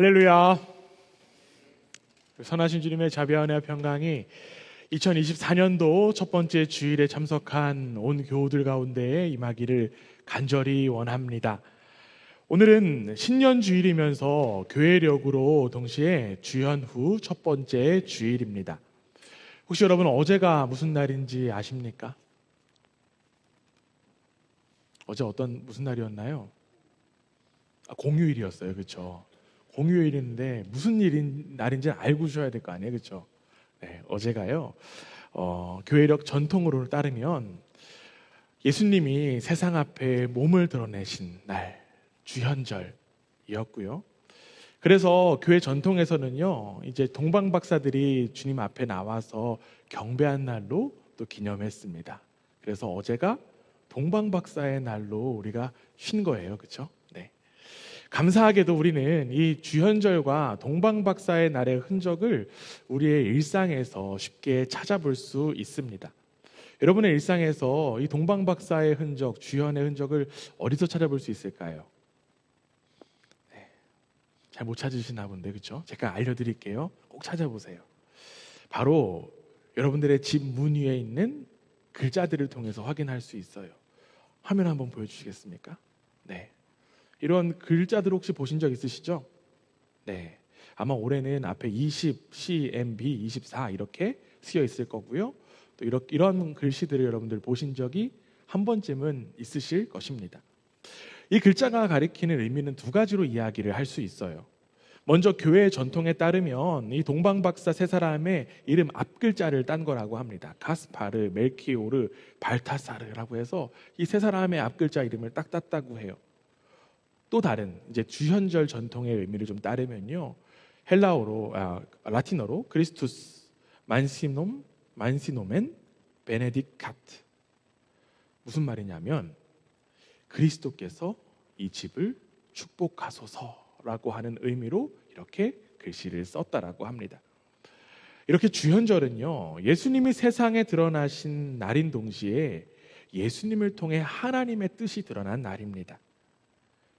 할렐루야. 선하신 주님의 자비와 은혜와 평강이 2024년도 첫 번째 주일에 참석한 온 교우들 가운데 임하기를 간절히 원합니다. 오늘은 신년 주일이면서 교회력으로 동시에 주연 후 첫 번째 주일입니다. 혹시 여러분 어제가 무슨 날인지 아십니까? 어제 무슨 날이었나요? 공휴일이었어요. 그렇죠? 공휴일인데 무슨 날인지 알고 주셔야 될 거 아니에요. 그렇죠? 네, 어제가요. 교회력 전통으로 따르면 예수님이 세상 앞에 몸을 드러내신 날, 주현절이었고요. 그래서 교회 전통에서는요, 이제 동방 박사들이 주님 앞에 나와서 경배한 날로 또 기념했습니다. 그래서 어제가 동방 박사의 날로 우리가 쉰 거예요. 그렇죠? 네. 감사하게도 우리는 이 주현절과 동방박사의 날의 흔적을 우리의 일상에서 쉽게 찾아볼 수 있습니다. 여러분의 일상에서 이 동방박사의 흔적, 주현의 흔적을 어디서 찾아볼 수 있을까요? 네. 잘 못 찾으시나 본데, 그렇죠? 제가 알려드릴게요. 꼭 찾아보세요. 바로 여러분들의 집 문 위에 있는 글자들을 통해서 확인할 수 있어요. 화면 한번 보여주시겠습니까? 네. 이런 글자들 혹시 보신 적 있으시죠? 네. 아마 올해는 앞에 20, CMB, 24 이렇게 쓰여 있을 거고요. 또 이런 글씨들을 여러분들 보신 적이 한 번쯤은 있으실 것입니다. 이 글자가 가리키는 의미는 두 가지로 이야기를 할 수 있어요. 먼저 교회 전통에 따르면 이 동방박사 세 사람의 이름 앞글자를 딴 거라고 합니다. 가스파르, 멜키오르, 발타사르라고 해서 이 세 사람의 앞글자 이름을 딱 땄다고 해요. 또 다른 이제 주현절 전통의 의미를 좀 따르면요, 라틴어로 크리스투스 만시노멘 베네디카트, 무슨 말이냐면 그리스도께서 이 집을 축복하소서라고 하는 의미로 이렇게 글씨를 썼다라고 합니다. 이렇게 주현절은요, 예수님이 세상에 드러나신 날인 동시에 예수님을 통해 하나님의 뜻이 드러난 날입니다.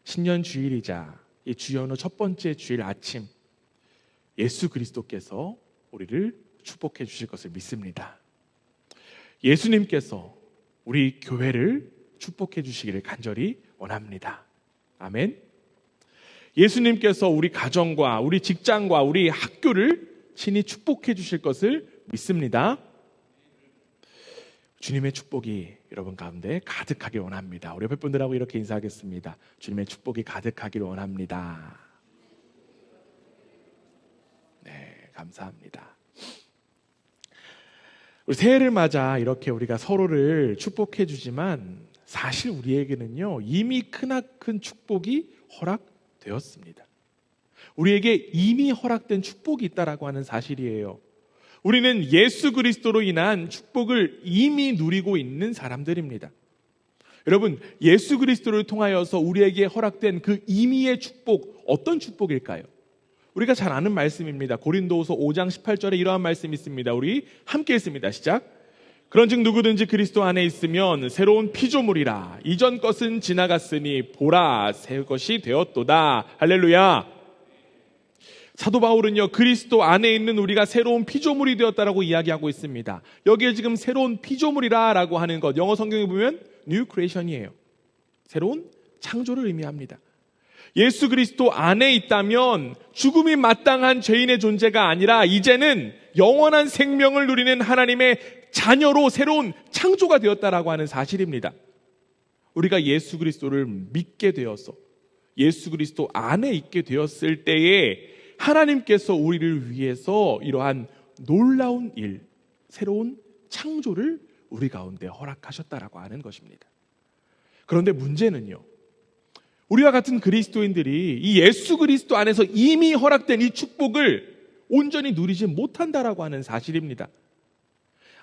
신년 주일이자 이 주연 후 첫 번째 주일 아침, 예수 그리스도께서 우리를 축복해 주실 것을 믿습니다. 예수님께서 우리 교회를 축복해 주시기를 간절히 원합니다. 아멘. 예수님께서 우리 가정과 우리 직장과 우리 학교를 친히 축복해 주실 것을 믿습니다. 주님의 축복이 여러분 가운데 가득하길 원합니다. 우리 옆에 분들하고 이렇게 인사하겠습니다. 주님의 축복이 가득하길 원합니다. 네, 감사합니다. 우리 새해를 맞아 이렇게 우리가 서로를 축복해 주지만 사실 우리에게는요, 이미 크나큰 축복이 허락되었습니다. 우리에게 이미 허락된 축복이 있다라고 하는 사실이에요. 우리는 예수 그리스도로 인한 축복을 이미 누리고 있는 사람들입니다. 여러분, 예수 그리스도를 통하여서 우리에게 허락된 그 이미의 축복, 어떤 축복일까요? 우리가 잘 아는 말씀입니다. 고린도후서 5장 18절에 이러한 말씀이 있습니다. 우리 함께 읽습니다. 시작. 그런즉 누구든지 그리스도 안에 있으면 새로운 피조물이라. 이전 것은 지나갔으니 보라, 새 것이 되었도다. 할렐루야. 사도 바울은요, 그리스도 안에 있는 우리가 새로운 피조물이 되었다라고 이야기하고 있습니다. 여기에 지금 새로운 피조물이라고 하는 것, 영어 성경에 보면 New Creation이에요. 새로운 창조를 의미합니다. 예수 그리스도 안에 있다면 죽음이 마땅한 죄인의 존재가 아니라 이제는 영원한 생명을 누리는 하나님의 자녀로 새로운 창조가 되었다라고 하는 사실입니다. 우리가 예수 그리스도를 믿게 되어서 예수 그리스도 안에 있게 되었을 때에 하나님께서 우리를 위해서 이러한 놀라운 일, 새로운 창조를 우리 가운데 허락하셨다라고 하는 것입니다. 그런데 문제는요, 우리와 같은 그리스도인들이 이 예수 그리스도 안에서 이미 허락된 이 축복을 온전히 누리지 못한다라고 하는 사실입니다.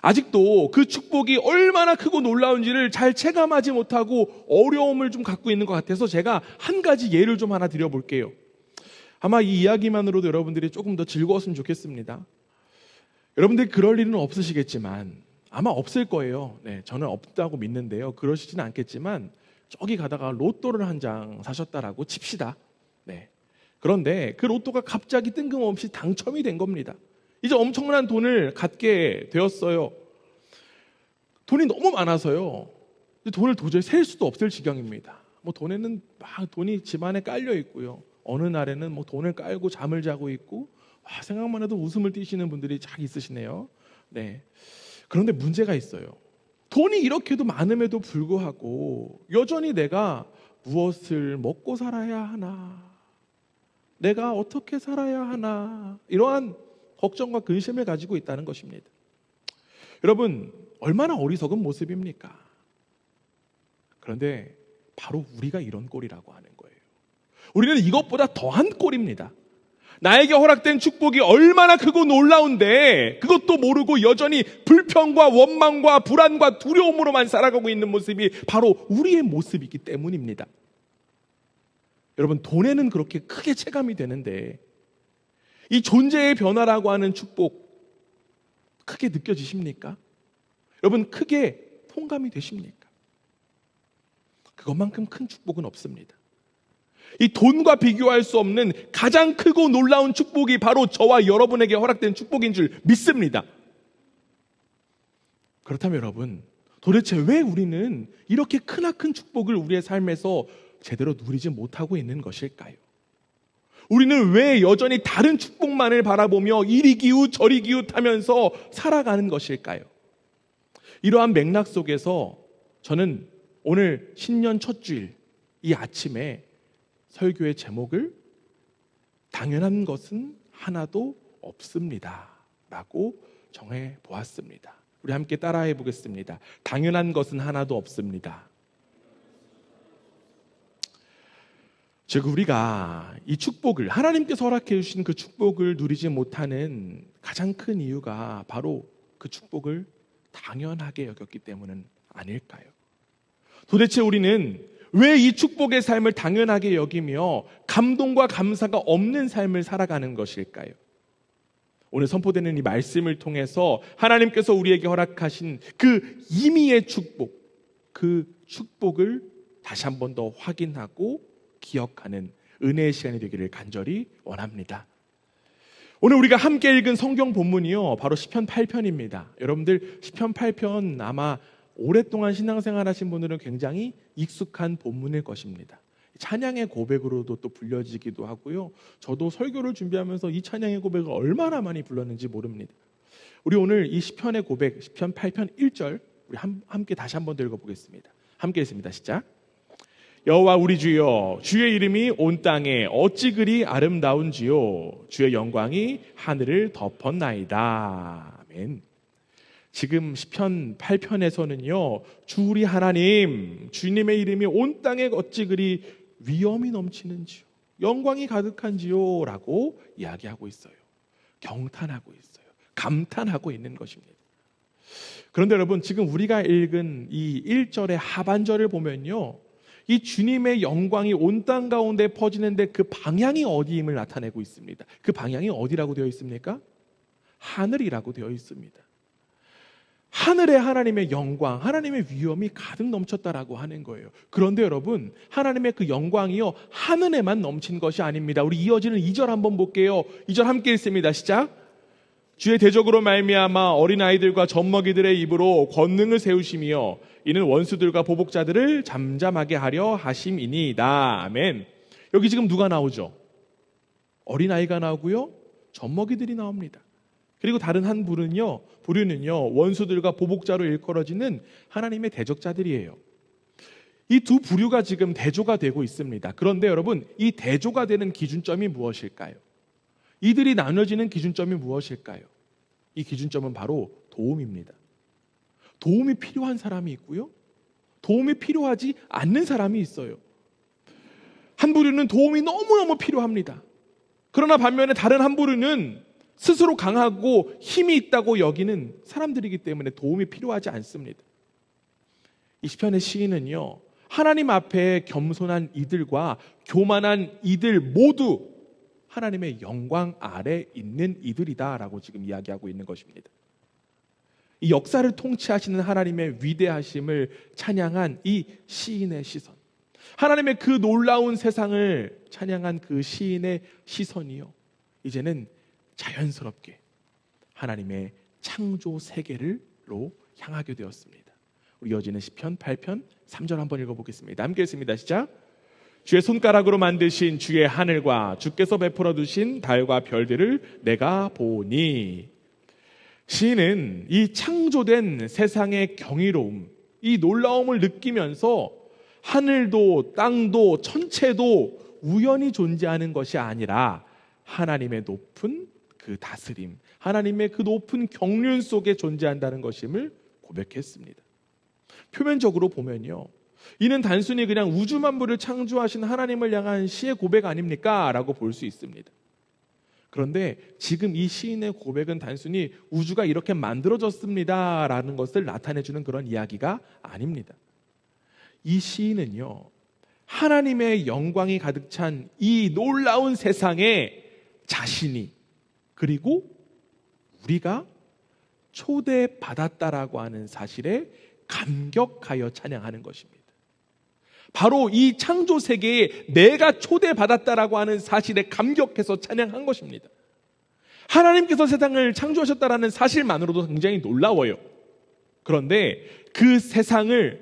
아직도 그 축복이 얼마나 크고 놀라운지를 잘 체감하지 못하고 어려움을 좀 갖고 있는 것 같아서 제가 한 가지 예를 좀 하나 드려볼게요. 아마 이 이야기만으로도 여러분들이 조금 더 즐거웠으면 좋겠습니다. 여러분들이 그럴 일은 없으시겠지만 아마 없을 거예요. 네, 저는 없다고 믿는데요. 그러시지는 않겠지만 저기 가다가 로또를 한 장 사셨다라고 칩시다. 네, 그런데 그 로또가 갑자기 뜬금없이 당첨이 된 겁니다. 이제 엄청난 돈을 갖게 되었어요. 돈이 너무 많아서요. 돈을 도저히 셀 수도 없을 지경입니다. 돈에는 막 돈이 집안에 깔려 있고요. 어느 날에는 돈을 깔고 잠을 자고 있고, 생각만 해도 웃음을 띠시는 분들이 잘 있으시네요. 네. 그런데 문제가 있어요. 돈이 이렇게도 많음에도 불구하고 여전히 내가 무엇을 먹고 살아야 하나, 내가 어떻게 살아야 하나, 이러한 걱정과 근심을 가지고 있다는 것입니다. 여러분, 얼마나 어리석은 모습입니까? 그런데 바로 우리가 이런 꼴이라고 하는 거예요. 우리는 이것보다 더한 꼴입니다. 나에게 허락된 축복이 얼마나 크고 놀라운데 그것도 모르고 여전히 불평과 원망과 불안과 두려움으로만 살아가고 있는 모습이 바로 우리의 모습이기 때문입니다. 여러분, 돈에는 그렇게 크게 체감이 되는데 이 존재의 변화라고 하는 축복 크게 느껴지십니까? 여러분, 크게 통감이 되십니까? 그것만큼 큰 축복은 없습니다. 이 돈과 비교할 수 없는 가장 크고 놀라운 축복이 바로 저와 여러분에게 허락된 축복인 줄 믿습니다. 그렇다면 여러분, 도대체 왜 우리는 이렇게 크나큰 축복을 우리의 삶에서 제대로 누리지 못하고 있는 것일까요? 우리는 왜 여전히 다른 축복만을 바라보며 이리 기웃 저리 기웃하면서 살아가는 것일까요? 이러한 맥락 속에서 저는 오늘 신년 첫 주일 이 아침에 설교의 제목을 당연한 것은 하나도 없습니다 라고 정해 보았습니다. 우리 함께 따라해 보겠습니다. 당연한 것은 하나도 없습니다. 즉, 우리가 이 축복을, 하나님께서 허락해 주신 그 축복을 누리지 못하는 가장 큰 이유가 바로 그 축복을 당연하게 여겼기 때문은 아닐까요? 도대체 우리는 왜 이 축복의 삶을 당연하게 여기며 감동과 감사가 없는 삶을 살아가는 것일까요? 오늘 선포되는 이 말씀을 통해서 하나님께서 우리에게 허락하신 그 임의의 축복, 그 축복을 다시 한 번 더 확인하고 기억하는 은혜의 시간이 되기를 간절히 원합니다. 오늘 우리가 함께 읽은 성경 본문이요, 바로 시편 8편입니다. 여러분들 시편 8편 아마 오랫동안 신앙생활 하신 분들은 굉장히 익숙한 본문일 것입니다. 찬양의 고백으로도 또 불려지기도 하고요. 저도 설교를 준비하면서 이 찬양의 고백을 얼마나 많이 불렀는지 모릅니다. 우리 오늘 이 시편의 고백, 시편 8편 1절 우리 함께 다시 한번 읽어보겠습니다. 함께 읽습니다. 시작. 여호와 우리 주여, 주의 이름이 온 땅에 어찌 그리 아름다운지요, 주의 영광이 하늘을 덮었나이다. 아멘. 지금 시편 8편에서는요, 주 우리 하나님, 주님의 이름이 온 땅에 어찌 그리 위엄이 넘치는지요, 영광이 가득한지요 라고 이야기하고 있어요. 경탄하고 있어요. 감탄하고 있는 것입니다. 그런데 여러분, 지금 우리가 읽은 이 1절의 하반절을 보면요, 이 주님의 영광이 온 땅 가운데 퍼지는데 그 방향이 어디임을 나타내고 있습니다. 그 방향이 어디라고 되어 있습니까? 하늘이라고 되어 있습니다. 하늘에 하나님의 영광, 하나님의 위엄이 가득 넘쳤다라고 하는 거예요. 그런데 여러분, 하나님의 그 영광이요, 하늘에만 넘친 것이 아닙니다. 우리 이어지는 2절 한번 볼게요. 2절 함께 읽습니다. 시작. 주의 대적으로 말미암아 어린아이들과 젖먹이들의 입으로 권능을 세우시며 이는 원수들과 보복자들을 잠잠하게 하려 하심이니이다. 아멘. 여기 지금 누가 나오죠? 어린아이가 나오고요, 젖먹이들이 나옵니다. 그리고 다른 한 부류는요, 원수들과 보복자로 일컬어지는 하나님의 대적자들이에요. 이 두 부류가 지금 대조가 되고 있습니다. 그런데 여러분, 이 대조가 되는 기준점이 무엇일까요? 이들이 나눠지는 기준점이 무엇일까요? 이 기준점은 바로 도움입니다. 도움이 필요한 사람이 있고요, 도움이 필요하지 않는 사람이 있어요. 한 부류는 도움이 너무너무 필요합니다. 그러나 반면에 다른 한 부류는 스스로 강하고 힘이 있다고 여기는 사람들이기 때문에 도움이 필요하지 않습니다. 이 시편의 시인은요, 하나님 앞에 겸손한 이들과 교만한 이들 모두 하나님의 영광 아래 있는 이들이다라고 지금 이야기하고 있는 것입니다. 이 역사를 통치하시는 하나님의 위대하심을 찬양한 이 시인의 시선, 하나님의 그 놀라운 세상을 찬양한 그 시인의 시선이요, 이제는 자연스럽게 하나님의 창조 세계로 향하게 되었습니다. 우리 이어지는 시편 8편 3절 한번 읽어보겠습니다. 함께 읽습니다. 시작. 주의 손가락으로 만드신 주의 하늘과 주께서 베풀어 두신 달과 별들을 내가 보니. 시인은 이 창조된 세상의 경이로움, 이 놀라움을 느끼면서 하늘도 땅도 천체도 우연히 존재하는 것이 아니라 하나님의 높은 그 다스림, 하나님의 그 높은 경륜 속에 존재한다는 것임을 고백했습니다. 표면적으로 보면요, 이는 단순히 그냥 우주 만물을 창조하신 하나님을 향한 시의 고백 아닙니까? 라고 볼 수 있습니다. 그런데 지금 이 시인의 고백은 단순히 우주가 이렇게 만들어졌습니다 라는 것을 나타내주는 그런 이야기가 아닙니다. 이 시인은요, 하나님의 영광이 가득 찬 이 놀라운 세상에 자신이, 그리고 우리가 초대받았다라고 하는 사실에 감격하여 찬양하는 것입니다. 바로 이 창조 세계에 내가 초대받았다라고 하는 사실에 감격해서 찬양한 것입니다. 하나님께서 세상을 창조하셨다라는 사실만으로도 굉장히 놀라워요. 그런데 그 세상에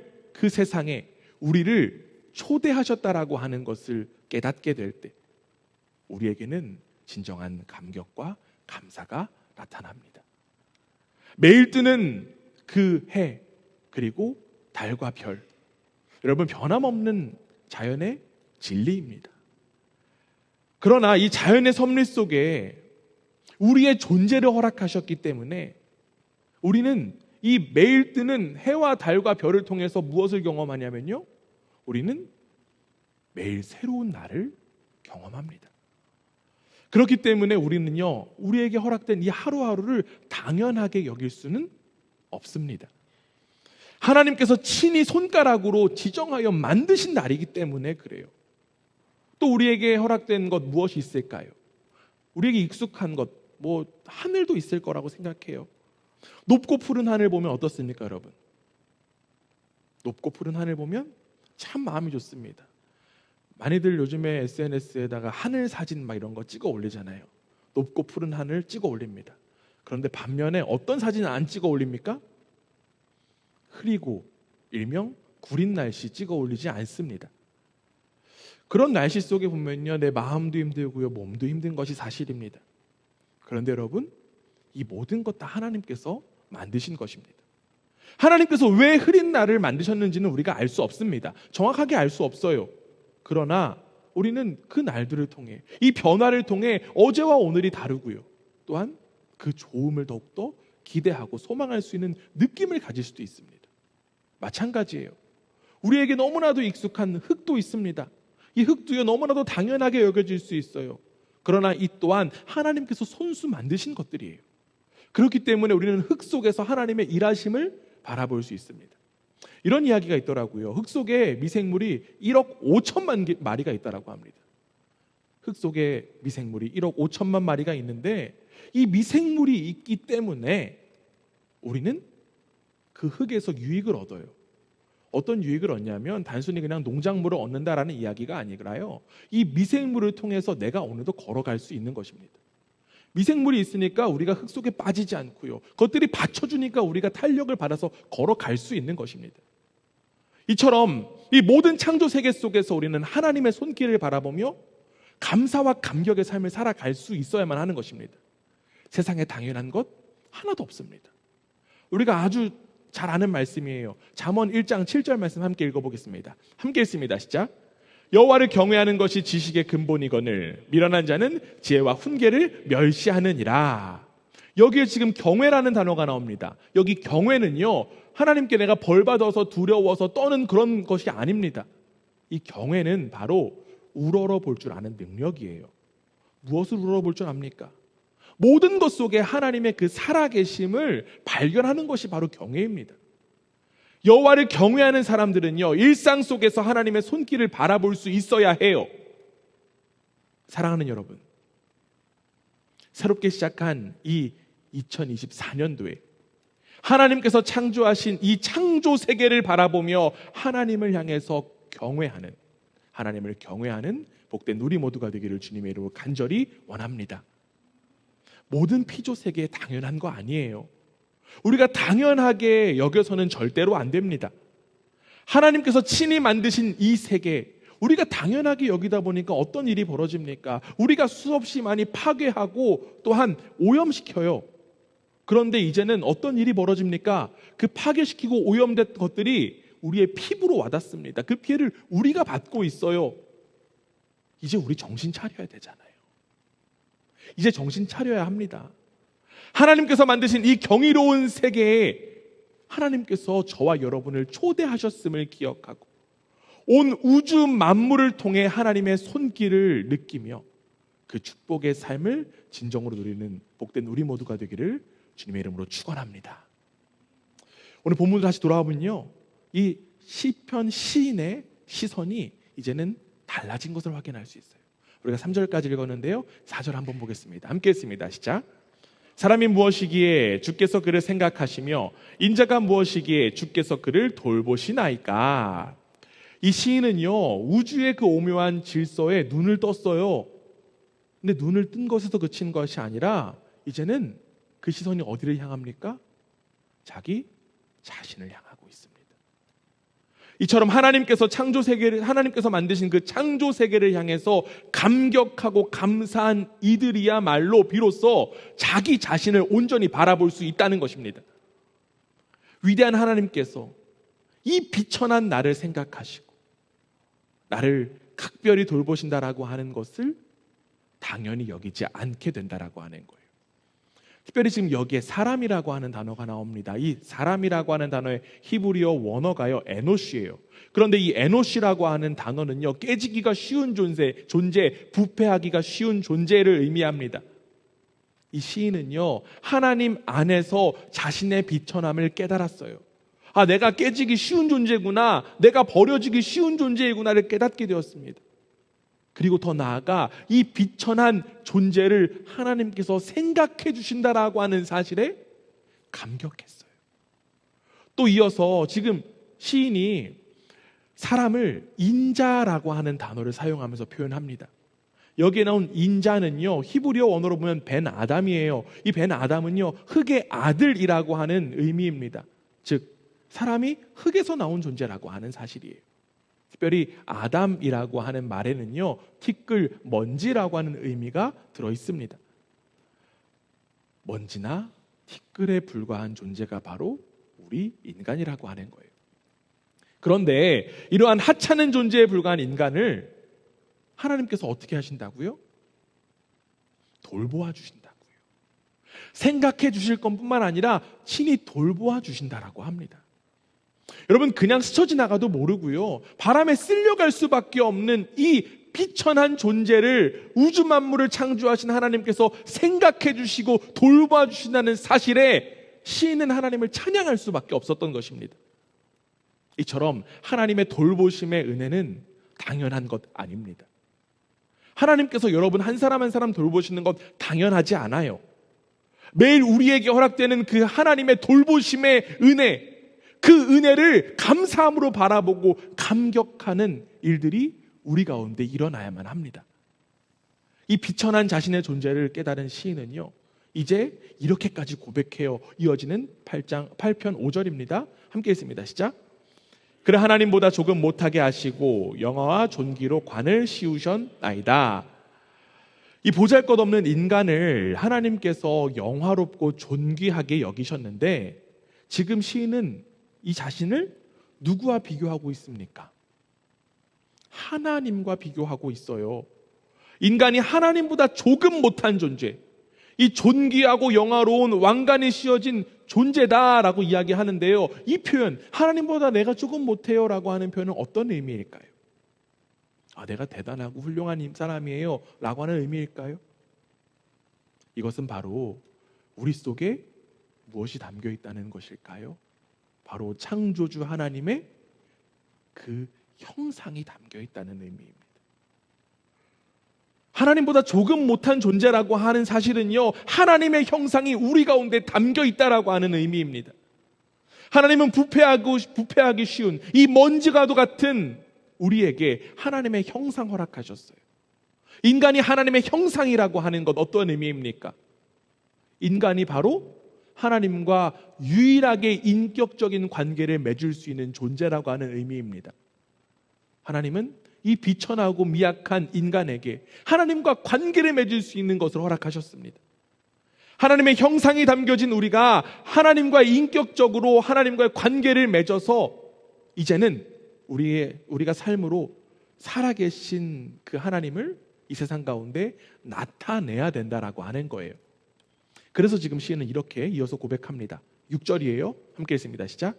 우리를 초대하셨다라고 하는 것을 깨닫게 될 때 우리에게는 진정한 감격과 감사가 나타납니다. 매일 뜨는 그 해, 그리고 달과 별, 여러분, 변함없는 자연의 진리입니다. 그러나 이 자연의 섭리 속에 우리의 존재를 허락하셨기 때문에 우리는 이 매일 뜨는 해와 달과 별을 통해서 무엇을 경험하냐면요, 우리는 매일 새로운 날을 경험합니다. 그렇기 때문에 우리는요, 우리에게 허락된 이 하루하루를 당연하게 여길 수는 없습니다. 하나님께서 친히 손가락으로 지정하여 만드신 날이기 때문에 그래요. 또 우리에게 허락된 것 무엇이 있을까요? 우리에게 익숙한 것, 하늘도 있을 거라고 생각해요. 높고 푸른 하늘 보면 어떻습니까, 여러분? 높고 푸른 하늘 보면 참 마음이 좋습니다. 많이들 요즘에 SNS에다가 하늘 사진 이런 거 찍어 올리잖아요. 높고 푸른 하늘 찍어 올립니다. 그런데 반면에 어떤 사진을 안 찍어 올립니까? 흐리고 일명 구린 날씨 찍어 올리지 않습니다. 그런 날씨 속에 보면요, 내 마음도 힘들고요, 몸도 힘든 것이 사실입니다. 그런데 여러분, 이 모든 것 다 하나님께서 만드신 것입니다. 하나님께서 왜 흐린 날을 만드셨는지는 우리가 알 수 없습니다. 정확하게 알 수 없어요. 그러나 우리는 그 날들을 통해, 이 변화를 통해 어제와 오늘이 다르고요, 또한 그 좋음을 더욱더 기대하고 소망할 수 있는 느낌을 가질 수도 있습니다. 마찬가지예요. 우리에게 너무나도 익숙한 흙도 있습니다. 이 흙도요, 너무나도 당연하게 여겨질 수 있어요. 그러나 이 또한 하나님께서 손수 만드신 것들이에요. 그렇기 때문에 우리는 흙 속에서 하나님의 일하심을 바라볼 수 있습니다. 이런 이야기가 있더라고요. 흙 속에 미생물이 1억 5천만 마리가 있다고 합니다. 흙 속에 미생물이 1억 5천만 마리가 있는데, 이 미생물이 있기 때문에 우리는 그 흙에서 유익을 얻어요. 어떤 유익을 얻냐면 단순히 그냥 농작물을 얻는다라는 이야기가 아니라요, 이 미생물을 통해서 내가 오늘도 걸어갈 수 있는 것입니다. 미생물이 있으니까 우리가 흙 속에 빠지지 않고요, 그것들이 받쳐주니까 우리가 탄력을 받아서 걸어갈 수 있는 것입니다. 이처럼 이 모든 창조 세계 속에서 우리는 하나님의 손길을 바라보며 감사와 감격의 삶을 살아갈 수 있어야만 하는 것입니다. 세상에 당연한 것 하나도 없습니다. 우리가 아주 잘 아는 말씀이에요. 잠언 1장 7절 말씀 함께 읽어보겠습니다. 함께 읽습니다. 시작. 여호와를 경외하는 것이 지식의 근본이거늘 미련한 자는 지혜와 훈계를 멸시하느니라. 여기에 지금 경외라는 단어가 나옵니다. 여기 경외는요, 하나님께 내가 벌받아서 두려워서 떠는 그런 것이 아닙니다. 이 경외는 바로 우러러 볼 줄 아는 능력이에요. 무엇을 우러러 볼 줄 압니까? 모든 것 속에 하나님의 그 살아계심을 발견하는 것이 바로 경외입니다. 여호와를 경외하는 사람들은요, 일상 속에서 하나님의 손길을 바라볼 수 있어야 해요. 사랑하는 여러분, 새롭게 시작한 이 2024년도에 하나님께서 창조하신 이 창조 세계를 바라보며 하나님을 향해서 경외하는, 하나님을 경외하는 복된 우리 모두가 되기를 주님의 이름으로 간절히 원합니다. 모든 피조 세계에 당연한 거 아니에요. 우리가 당연하게 여겨서는 절대로 안 됩니다. 하나님께서 친히 만드신 이 세계, 우리가 당연하게 여기다 보니까 어떤 일이 벌어집니까? 우리가 수없이 많이 파괴하고 또한 오염시켜요. 그런데 이제는 어떤 일이 벌어집니까? 그 파괴시키고 오염된 것들이 우리의 피부로 와닿습니다. 그 피해를 우리가 받고 있어요. 이제 우리 정신 차려야 되잖아요. 이제 정신 차려야 합니다. 하나님께서 만드신 이 경이로운 세계에 하나님께서 저와 여러분을 초대하셨음을 기억하고 온 우주 만물을 통해 하나님의 손길을 느끼며 그 축복의 삶을 진정으로 누리는 복된 우리 모두가 되기를 주님의 이름으로 축원합니다. 오늘 본문으로 다시 돌아오면요, 이 시편 시인의 시선이 이제는 달라진 것을 확인할 수 있어요. 우리가 3절까지 읽었는데요, 4절 한번 보겠습니다. 함께 했습니다. 시작. 사람이 무엇이기에 주께서 그를 생각하시며 인자가 무엇이기에 주께서 그를 돌보시나이까. 이 시인은요, 우주의 그 오묘한 질서에 눈을 떴어요. 근데 눈을 뜬 것에서 그친 것이 아니라 이제는 그 시선이 어디를 향합니까? 자기 자신을 향하고 있습니다. 이처럼 하나님께서 만드신 그 창조 세계를 향해서 감격하고 감사한 이들이야말로 비로소 자기 자신을 온전히 바라볼 수 있다는 것입니다. 위대한 하나님께서 이 비천한 나를 생각하시고 나를 각별히 돌보신다라고 하는 것을 당연히 여기지 않게 된다라고 하는 거예요. 특별히 지금 여기에 사람이라고 하는 단어가 나옵니다. 이 사람이라고 하는 단어의 히브리어 원어가요, 에노시예요. 그런데 이 에노시라고 하는 단어는요, 깨지기가 쉬운 존재, 부패하기가 쉬운 존재를 의미합니다. 이 시인은요, 하나님 안에서 자신의 비천함을 깨달았어요. 아, 내가 깨지기 쉬운 존재구나, 내가 버려지기 쉬운 존재이구나를 깨닫게 되었습니다. 그리고 더 나아가 이 비천한 존재를 하나님께서 생각해 주신다라고 하는 사실에 감격했어요. 또 이어서 지금 시인이 사람을 인자라고 하는 단어를 사용하면서 표현합니다. 여기에 나온 인자는요, 히브리어 원어로 보면 벤 아담이에요. 이 벤 아담은요, 흙의 아들이라고 하는 의미입니다. 즉 사람이 흙에서 나온 존재라고 하는 사실이에요. 특별히 아담이라고 하는 말에는요, 티끌, 먼지라고 하는 의미가 들어있습니다. 먼지나 티끌에 불과한 존재가 바로 우리 인간이라고 하는 거예요. 그런데 이러한 하찮은 존재에 불과한 인간을 하나님께서 어떻게 하신다고요? 돌보아 주신다고요. 생각해 주실 것뿐만 아니라 친히 돌보아 주신다라고 합니다. 여러분, 그냥 스쳐 지나가도 모르고요, 바람에 쓸려갈 수밖에 없는 이 비천한 존재를, 우주 만물을 창조하신 하나님께서 생각해 주시고 돌봐 주신다는 사실에 시인은 하나님을 찬양할 수밖에 없었던 것입니다. 이처럼 하나님의 돌보심의 은혜는 당연한 것 아닙니다. 하나님께서 여러분 한 사람 한 사람 돌보시는 것 당연하지 않아요. 매일 우리에게 허락되는 그 하나님의 돌보심의 은혜, 그 은혜를 감사함으로 바라보고 감격하는 일들이 우리 가운데 일어나야만 합니다. 이 비천한 자신의 존재를 깨달은 시인은요, 이제 이렇게까지 고백해요. 이어지는 8편 5절입니다. 함께 읽습니다. 시작. 그래 하나님보다 조금 못하게 하시고 영화와 존귀로 관을 씌우셨나이다. 이 보잘것없는 인간을 하나님께서 영화롭고 존귀하게 여기셨는데, 지금 시인은 이 자신을 누구와 비교하고 있습니까? 하나님과 비교하고 있어요. 인간이 하나님보다 조금 못한 존재, 이 존귀하고 영화로운 왕관이 씌워진 존재다라고 이야기하는데요, 이 표현, 하나님보다 내가 조금 못해요 라고 하는 표현은 어떤 의미일까요? 아, 내가 대단하고 훌륭한 사람이에요 라고 하는 의미일까요? 이것은 바로 우리 속에 무엇이 담겨 있다는 것일까요? 바로 창조주 하나님의 그 형상이 담겨 있다는 의미입니다. 하나님보다 조금 못한 존재라고 하는 사실은요, 하나님의 형상이 우리 가운데 담겨 있다라고 하는 의미입니다. 하나님은 부패하기 쉬운 이 먼지과도 같은 우리에게 하나님의 형상 허락하셨어요. 인간이 하나님의 형상이라고 하는 것 어떤 의미입니까? 인간이 바로 하나님과 유일하게 인격적인 관계를 맺을 수 있는 존재라고 하는 의미입니다. 하나님은 이 비천하고 미약한 인간에게 하나님과 관계를 맺을 수 있는 것을 허락하셨습니다. 하나님의 형상이 담겨진 우리가 하나님과 인격적으로 하나님과의 관계를 맺어서 이제는 우리가 삶으로 살아계신 그 하나님을 이 세상 가운데 나타내야 된다라고 하는 거예요. 그래서 지금 시인은 이렇게 이어서 고백합니다. 6절이에요. 함께 읽습니다. 시작.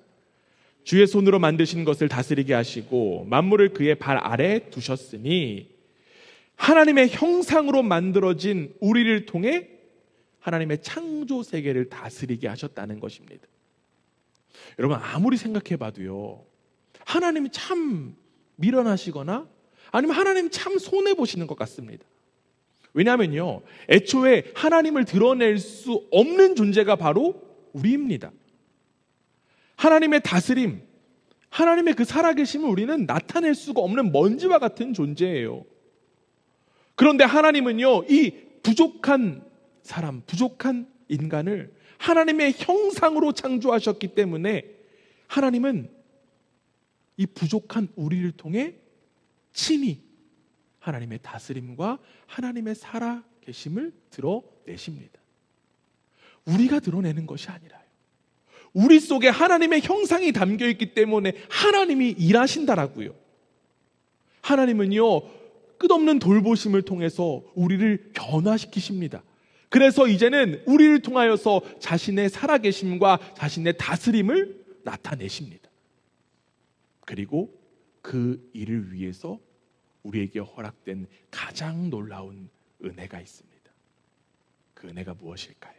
주의 손으로 만드신 것을 다스리게 하시고 만물을 그의 발 아래 두셨으니 하나님의 형상으로 만들어진 우리를 통해 하나님의 창조 세계를 다스리게 하셨다는 것입니다. 여러분 아무리 생각해 봐도요, 하나님이 참 미련하시거나 아니면 하나님 참 손해보시는 것 같습니다. 왜냐하면요, 애초에 하나님을 드러낼 수 없는 존재가 바로 우리입니다. 하나님의 다스림, 하나님의 그 살아계심을 우리는 나타낼 수가 없는 먼지와 같은 존재예요. 그런데 하나님은요, 이 부족한 사람, 부족한 인간을 하나님의 형상으로 창조하셨기 때문에 하나님은 이 부족한 우리를 통해 친히 하나님의 다스림과 하나님의 살아계심을 드러내십니다. 우리가 드러내는 것이 아니라요, 우리 속에 하나님의 형상이 담겨있기 때문에 하나님이 일하신다라고요. 하나님은요, 끝없는 돌보심을 통해서 우리를 변화시키십니다. 그래서 이제는 우리를 통하여서 자신의 살아계심과 자신의 다스림을 나타내십니다. 그리고 그 일을 위해서 우리에게 허락된 가장 놀라운 은혜가 있습니다. 그 은혜가 무엇일까요?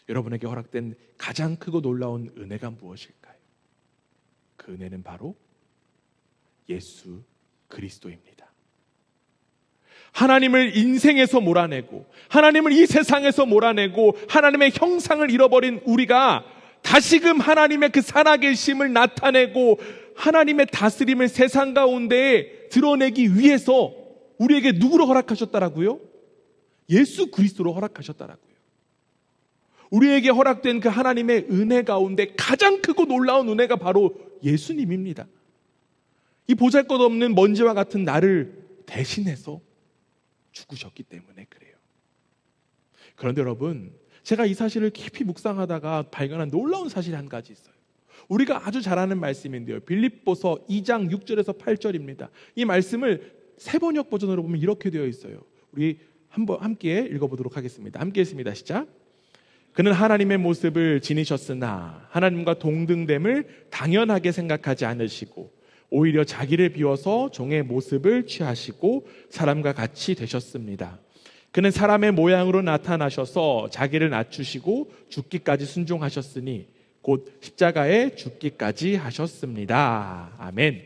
여러분에게 허락된 가장 크고 놀라운 은혜가 무엇일까요? 그 은혜는 바로 예수 그리스도입니다. 하나님을 인생에서 몰아내고 하나님을 이 세상에서 몰아내고 하나님의 형상을 잃어버린 우리가 다시금 하나님의 그 살아계심을 나타내고 하나님의 다스림을 세상 가운데에 드러내기 위해서 우리에게 누구로 허락하셨다라고요? 예수 그리스도로 허락하셨다라고요. 우리에게 허락된 그 하나님의 은혜 가운데 가장 크고 놀라운 은혜가 바로 예수님입니다. 이 보잘것없는 먼지와 같은 나를 대신해서 죽으셨기 때문에 그래요. 그런데 여러분, 제가 이 사실을 깊이 묵상하다가 발견한 놀라운 사실이 한 가지 있어요. 우리가 아주 잘 아는 말씀인데요, 빌립보서 2장 6절에서 8절입니다. 이 말씀을 새번역 버전으로 보면 이렇게 되어 있어요. 우리 한번 함께 읽어보도록 하겠습니다. 함께 읽습니다. 시작. 그는 하나님의 모습을 지니셨으나 하나님과 동등됨을 당연하게 생각하지 않으시고 오히려 자기를 비워서 종의 모습을 취하시고 사람과 같이 되셨습니다. 그는 사람의 모양으로 나타나셔서 자기를 낮추시고 죽기까지 순종하셨으니 곧 십자가에 죽기까지 하셨습니다. 아멘.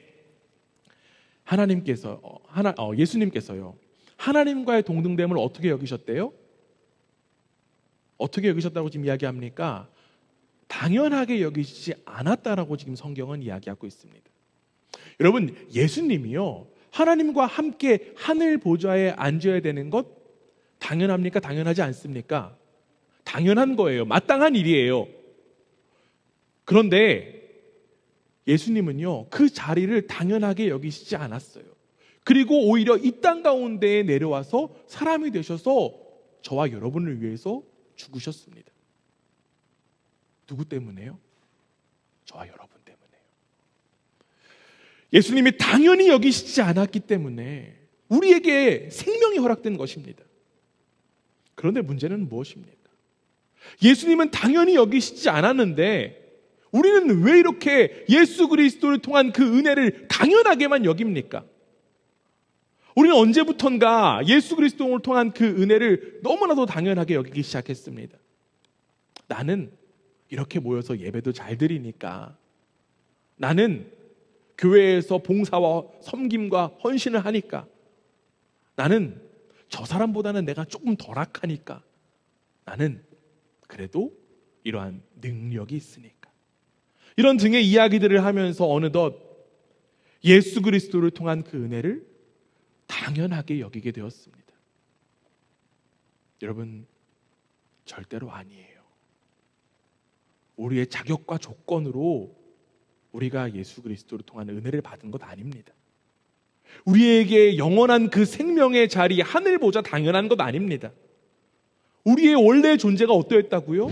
예수님께서요, 하나님과의 동등됨을 어떻게 여기셨대요? 어떻게 여기셨다고 지금 이야기합니까? 당연하게 여기시지 않았다라고 지금 성경은 이야기하고 있습니다. 여러분, 예수님이요, 하나님과 함께 하늘 보좌에 앉아야 되는 것 당연합니까? 당연하지 않습니까? 당연한 거예요. 마땅한 일이에요. 그런데 예수님은요, 그 자리를 당연하게 여기시지 않았어요. 그리고 오히려 이 땅 가운데에 내려와서 사람이 되셔서 저와 여러분을 위해서 죽으셨습니다. 누구 때문에요? 저와 여러분 때문에요. 예수님이 당연히 여기시지 않았기 때문에 우리에게 생명이 허락된 것입니다. 그런데 문제는 무엇입니까? 예수님은 당연히 여기시지 않았는데 우리는 왜 이렇게 예수 그리스도를 통한 그 은혜를 당연하게만 여깁니까? 우리는 언제부턴가 예수 그리스도를 통한 그 은혜를 너무나도 당연하게 여기기 시작했습니다. 나는 이렇게 모여서 예배도 잘 드리니까, 나는 교회에서 봉사와 섬김과 헌신을 하니까, 나는 저 사람보다는 내가 조금 덜 악하니까, 나는 그래도 이러한 능력이 있으니까, 이런 등의 이야기들을 하면서 어느덧 예수 그리스도를 통한 그 은혜를 당연하게 여기게 되었습니다. 여러분, 절대로 아니에요. 우리의 자격과 조건으로 우리가 예수 그리스도를 통한 은혜를 받은 것 아닙니다. 우리에게 영원한 그 생명의 자리, 하늘 보좌 당연한 것 아닙니다. 우리의 원래 존재가 어떠했다고요?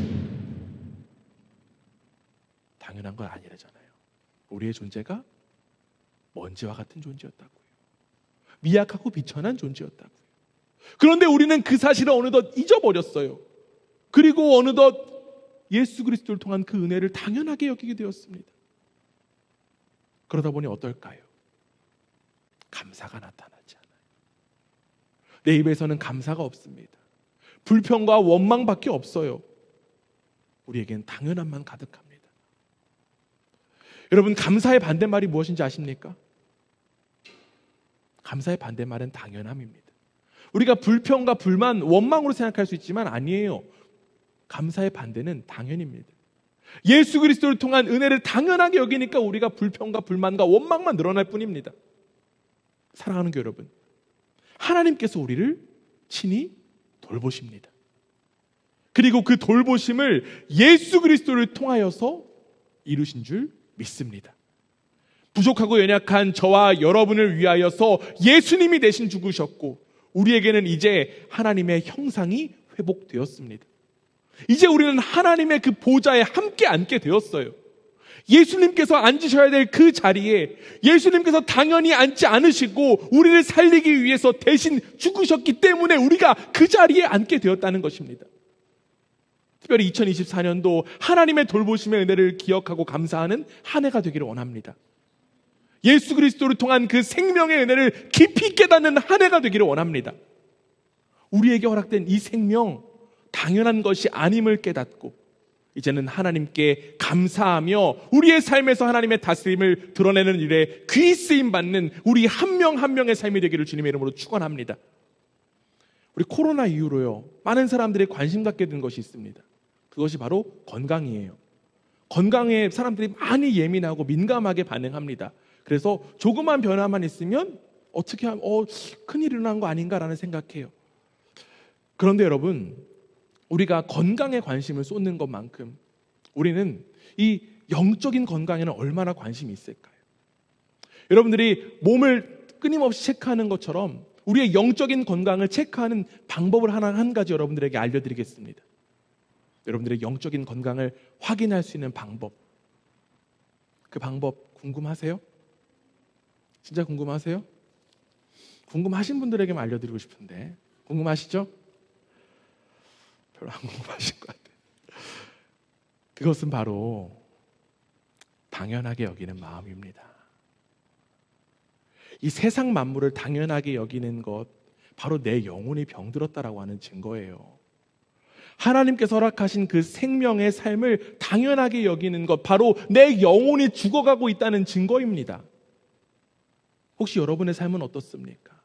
당연한 건 아니라잖아요. 우리의 존재가 먼지와 같은 존재였다고요. 미약하고 비천한 존재였다고요. 그런데 우리는 그 사실을 어느덧 잊어버렸어요. 그리고 어느덧 예수 그리스도를 통한 그 은혜를 당연하게 여기게 되었습니다. 그러다 보니 어떨까요? 감사가 나타나지 않아요. 내 입에서는 감사가 없습니다. 불평과 원망밖에 없어요. 우리에겐 당연함만 가득합니다. 여러분, 감사의 반대말이 무엇인지 아십니까? 감사의 반대말은 당연함입니다. 우리가 불평과 불만, 원망으로 생각할 수 있지만 아니에요. 감사의 반대는 당연입니다. 예수 그리스도를 통한 은혜를 당연하게 여기니까 우리가 불평과 불만과 원망만 늘어날 뿐입니다. 사랑하는 교회 여러분, 하나님께서 우리를 친히 돌보십니다. 그리고 그 돌보심을 예수 그리스도를 통하여서 이루신 줄 믿습니다. 부족하고 연약한 저와 여러분을 위하여서 예수님이 대신 죽으셨고, 우리에게는 이제 하나님의 형상이 회복되었습니다. 이제 우리는 하나님의 그 보좌에 함께 앉게 되었어요. 예수님께서 앉으셔야 될 그 자리에 예수님께서 당연히 앉지 않으시고 우리를 살리기 위해서 대신 죽으셨기 때문에 우리가 그 자리에 앉게 되었다는 것입니다. 특별히 2024년도 하나님의 돌보심의 은혜를 기억하고 감사하는 한 해가 되기를 원합니다. 예수 그리스도를 통한 그 생명의 은혜를 깊이 깨닫는 한 해가 되기를 원합니다. 우리에게 허락된 이 생명, 당연한 것이 아님을 깨닫고 이제는 하나님께 감사하며 우리의 삶에서 하나님의 다스림을 드러내는 일에 귀 쓰임 받는 우리 한 명 한 명의 삶이 되기를 주님의 이름으로 축원합니다. 우리 코로나 이후로요, 많은 사람들이 관심 갖게 된 것이 있습니다. 그것이 바로 건강이에요. 건강에 사람들이 많이 예민하고 민감하게 반응합니다. 그래서 조그만 변화만 있으면 어떻게 하면 큰일이 일어난 거 아닌가라는 생각해요. 그런데 여러분, 우리가 건강에 관심을 쏟는 것만큼 우리는 이 영적인 건강에는 얼마나 관심이 있을까요? 여러분들이 몸을 끊임없이 체크하는 것처럼 우리의 영적인 건강을 체크하는 방법을 한 가지 여러분들에게 알려드리겠습니다. 여러분들의 영적인 건강을 확인할 수 있는 방법, 그 방법 궁금하세요? 진짜 궁금하세요? 궁금하신 분들에게만 알려드리고 싶은데 궁금하시죠? 별로 안 궁금하신 것 같아요. 그것은 바로 당연하게 여기는 마음입니다. 이 세상 만물을 당연하게 여기는 것, 바로 내 영혼이 병들었다라고 하는 증거예요. 하나님께서 허락하신 그 생명의 삶을 당연하게 여기는 것, 바로 내 영혼이 죽어가고 있다는 증거입니다. 혹시 여러분의 삶은 어떻습니까?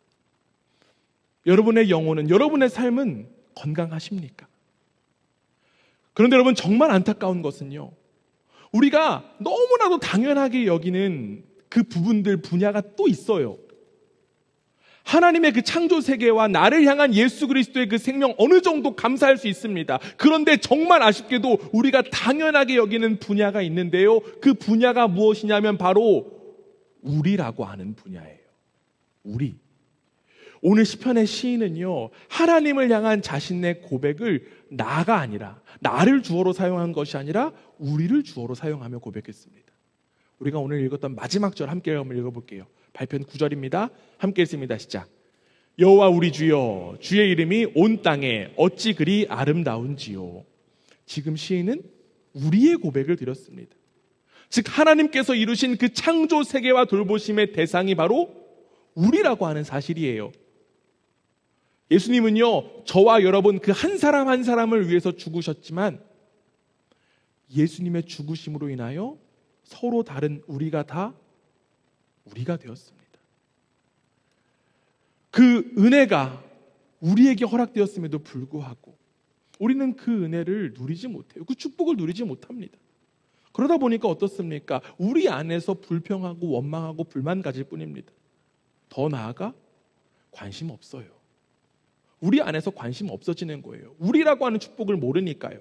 여러분의 영혼은, 여러분의 삶은 건강하십니까? 그런데 여러분, 정말 안타까운 것은요, 우리가 너무나도 당연하게 여기는 그 부분들, 분야가 또 있어요. 하나님의 그 창조 세계와 나를 향한 예수 그리스도의 그 생명, 어느 정도 감사할 수 있습니다. 그런데 정말 아쉽게도 우리가 당연하게 여기는 분야가 있는데요, 그 분야가 무엇이냐면 바로 우리라고 하는 분야예요. 우리. 오늘 시편의 시인은요, 하나님을 향한 자신의 고백을 나가 아니라, 나를 주어로 사용한 것이 아니라 우리를 주어로 사용하며 고백했습니다. 우리가 오늘 읽었던 마지막 절 함께 한번 읽어볼게요. 발표는 9절입니다. 함께 읽습니다. 시작. 여호와 우리 주여, 주의 이름이 온 땅에 어찌 그리 아름다운지요. 지금 시인은 우리의 고백을 드렸습니다. 즉 하나님께서 이루신 그 창조 세계와 돌보심의 대상이 바로 우리라고 하는 사실이에요. 예수님은요, 저와 여러분 그 한 사람 한 사람을 위해서 죽으셨지만 예수님의 죽으심으로 인하여 서로 다른 우리가 다 우리가 되었습니다. 그 은혜가 우리에게 허락되었음에도 불구하고 우리는 그 은혜를 누리지 못해요. 그 축복을 누리지 못합니다. 그러다 보니까 어떻습니까? 우리 안에서 불평하고 원망하고 불만 가질 뿐입니다. 더 나아가 관심 없어요. 우리 안에서 관심 없어지는 거예요. 우리라고 하는 축복을 모르니까요.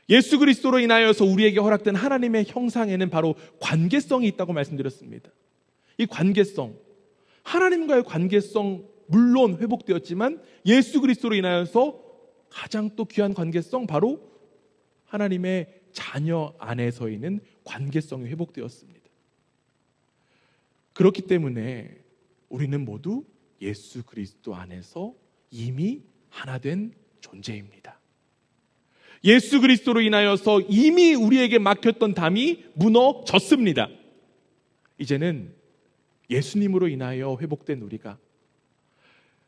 예수 그리스도로 인하여서 우리에게 허락된 하나님의 형상에는 바로 관계성이 있다고 말씀드렸습니다. 이 관계성, 하나님과의 관계성 물론 회복되었지만 예수 그리스도로 인하여서 가장 또 귀한 관계성, 바로 하나님의 자녀 안에서 있는 관계성이 회복되었습니다. 그렇기 때문에 우리는 모두 예수 그리스도 안에서 이미 하나 된 존재입니다. 예수 그리스도로 인하여서 이미 우리에게 막혔던 담이 무너졌습니다. 이제는 예수님으로 인하여 회복된 우리가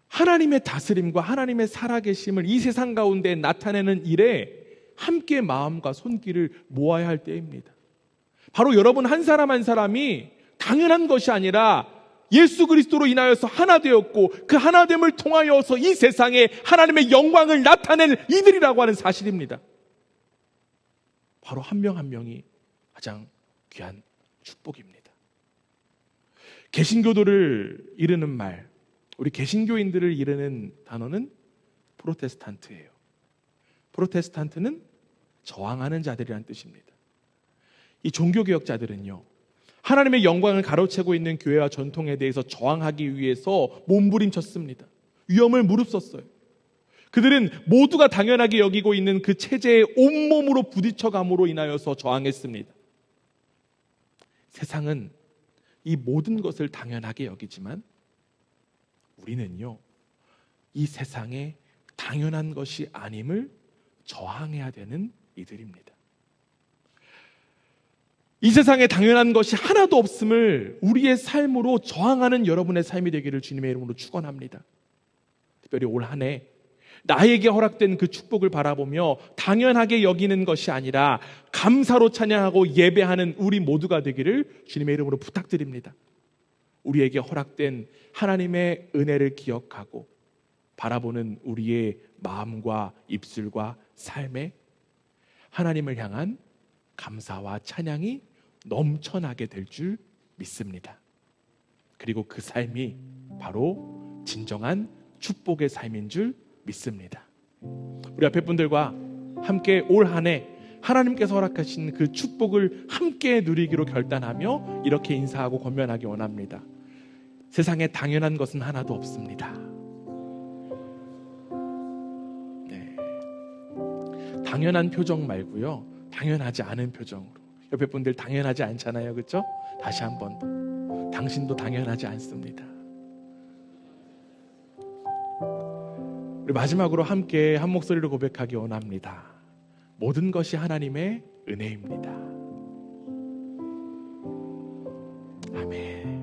하나님의 다스림과 하나님의 살아계심을 이 세상 가운데 나타내는 일에 함께 마음과 손길을 모아야 할 때입니다. 바로 여러분 한 사람 한 사람이 당연한 것이 아니라 예수 그리스도로 인하여서 하나 되었고 그 하나됨을 통하여서 이 세상에 하나님의 영광을 나타낼 이들이라고 하는 사실입니다. 바로 한 명 한 명이 가장 귀한 축복입니다. 개신교도를 이르는 말, 우리 개신교인들을 이르는 단어는 프로테스탄트예요. 프로테스탄트는 저항하는 자들이라는 뜻입니다. 이 종교개혁자들은요, 하나님의 영광을 가로채고 있는 교회와 전통에 대해서 저항하기 위해서 몸부림쳤습니다. 위험을 무릅썼어요. 그들은 모두가 당연하게 여기고 있는 그 체제에 온몸으로 부딪혀감으로 인하여서 저항했습니다. 세상은 이 모든 것을 당연하게 여기지만 우리는요, 이 세상에 당연한 것이 아님을 저항해야 되는 이들입니다. 이 세상에 당연한 것이 하나도 없음을 우리의 삶으로 저항하는 여러분의 삶이 되기를 주님의 이름으로 축원합니다. 특별히 올 한 해 나에게 허락된 그 축복을 바라보며 당연하게 여기는 것이 아니라 감사로 찬양하고 예배하는 우리 모두가 되기를 주님의 이름으로 부탁드립니다. 우리에게 허락된 하나님의 은혜를 기억하고 바라보는 우리의 마음과 입술과 삶에 하나님을 향한 감사와 찬양이 넘쳐나게 될 줄 믿습니다. 그리고 그 삶이 바로 진정한 축복의 삶인 줄 믿습니다. 우리 앞에 분들과 함께 올 한 해 하나님께서 허락하신 그 축복을 함께 누리기로 결단하며 이렇게 인사하고 권면하기 원합니다. 세상에 당연한 것은 하나도 없습니다. 네. 당연한 표정 말고요, 당연하지 않은 표정으로. 옆에 분들 당연하지 않잖아요, 그렇죠? 다시 한 번 더, 당신도 당연하지 않습니다. 우리 마지막으로 함께 한 목소리로 고백하기 원합니다. 모든 것이 하나님의 은혜입니다. 아멘.